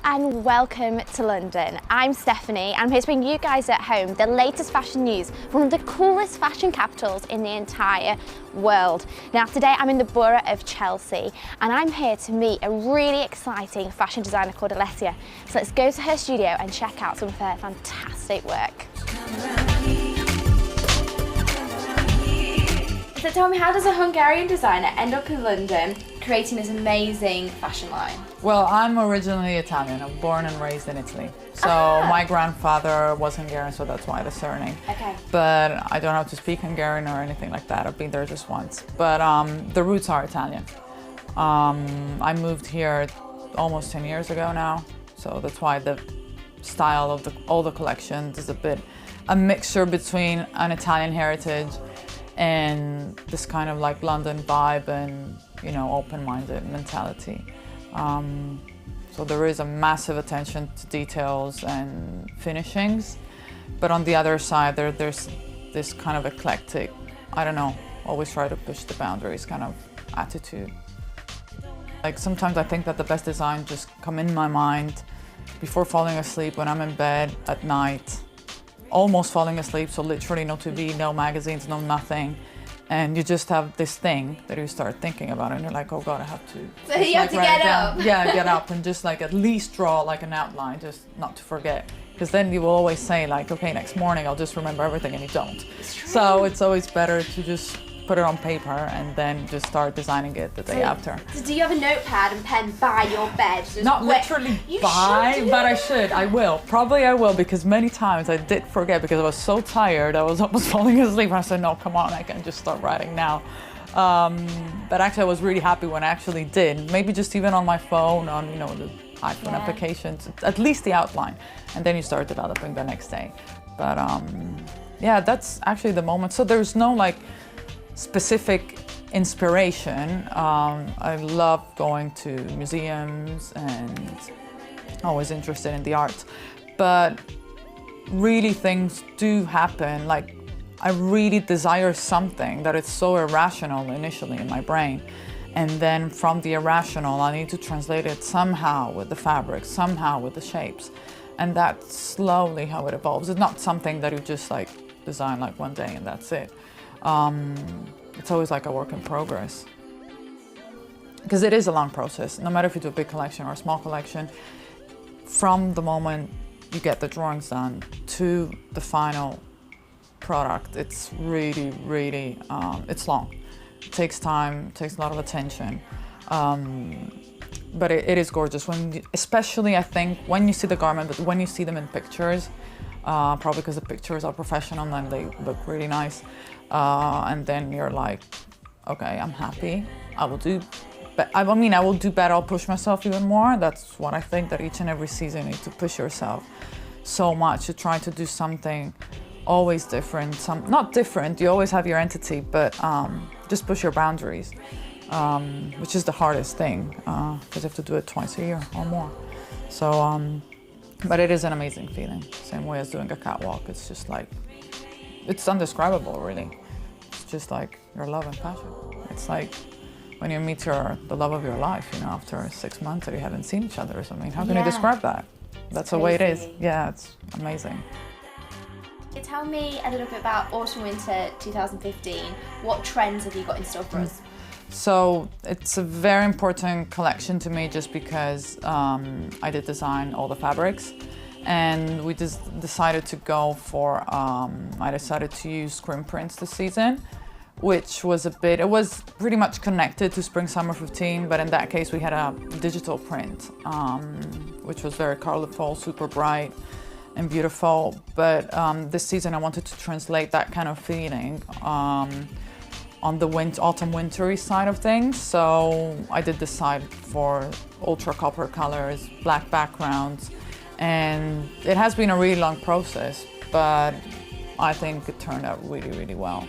and welcome to London. I'm Stephanie and I'm here to bring you guys at home the latest fashion news from one of the coolest fashion capitals in the entire world. Now today I'm in the borough of Chelsea and I'm here to meet a really exciting fashion designer called ALESSIA. So let's go to her studio and check out some of her fantastic work. So tell me, how does a Hungarian designer end up in London creating this amazing fashion line? Well, I'm originally Italian. I'm born and raised in Italy. So my grandfather was Hungarian, so that's why the surname. Okay. But I don't know how to speak Hungarian or anything like that. I've been there just once. But the roots are Italian. I moved here almost 10 years ago now. So that's why the style of all the collections is a mixture between an Italian heritage and this kind of like London vibe and, you know, open-minded mentality. So there is a massive attention to details and finishings, but on the other side there's this kind of eclectic, I don't know, always try to push the boundaries kind of attitude. Like sometimes I think that the best design just come in my mind before falling asleep when I'm in bed at night, almost falling asleep, so literally no TV, no magazines, no nothing. And you just have this thing that you start thinking about and you're like, oh God, I have to. So you have to get up. Yeah, get up and just like at least draw like an outline, just not to forget. Because then you will always say like, okay, next morning I'll just remember everything, and you don't. So it's always better to just put it on paper and then just start designing it the day after. So do you have a notepad and pen by your bed? Not literally by, but I should. I will. Probably I will, because many times I did forget because I was so tired. I was almost falling asleep and I said, no, come on, I can just start writing now. But actually I was really happy when I actually did. Maybe just even on my phone, on, you know, the iPhone applications, at least the outline. And then you start developing the next day. But yeah, that's actually the moment. So there's no like specific inspiration. I love going to museums and always interested in the arts, but really things do happen. Like I really desire something that is so irrational initially in my brain, and then from the irrational I need to translate it somehow with the fabric, somehow with the shapes, and that's slowly how it evolves. It's not something that you just like design like one day and that's it. It's always like a work in progress, because it is a long process. No matter if you do a big collection or a small collection, from the moment you get the drawings done to the final product, it's really, really, it's long. It takes time, it takes a lot of attention, but it is gorgeous. Especially I think when you see the garment, but when you see them in pictures, probably because the pictures are professional and they look really nice. And then you're like, okay, I'm happy. I will do better. I'll push myself even more. That's what I think, that each and every season you need to push yourself so much to try to do something always different. Not different, you always have your entity, but just push your boundaries, which is the hardest thing, because you have to do it twice a year or more. So, but it is an amazing feeling. Same way as doing a catwalk. It's just like, it's undescribable, really. It's just like your love and passion. It's like when you meet the love of your life, you know, after 6 months that you haven't seen each other or something. How can you describe that? That's the way it is. Yeah, it's amazing. Tell me a little bit about Autumn/Winter 2015. What trends have you got in store for us? So it's a very important collection to me, just because I did design all the fabrics. And we just decided to go for, I decided to use screen prints this season, which was it was pretty much connected to Spring/Summer 15, but in that case we had a digital print, which was very colorful, super bright and beautiful. But this season I wanted to translate that kind of feeling on the autumn-wintery side of things. So I did decide for ultra copper colors, black backgrounds. And it has been a really long process, but I think it turned out really, really well.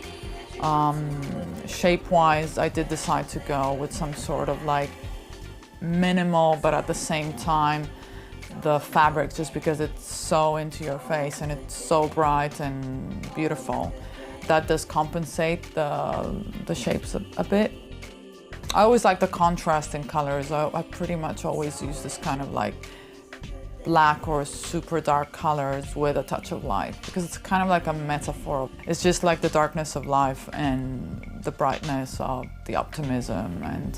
Shape-wise, I did decide to go with some sort of like minimal, but at the same time, the fabric, just because it's so into your face and it's so bright and beautiful. That does compensate the shapes a bit. I always like the contrast in colors. I pretty much always use this kind of like black or super dark colors with a touch of light, because it's kind of like a metaphor. It's just like the darkness of life and the brightness of the optimism and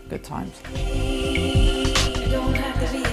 good times. It don't have to be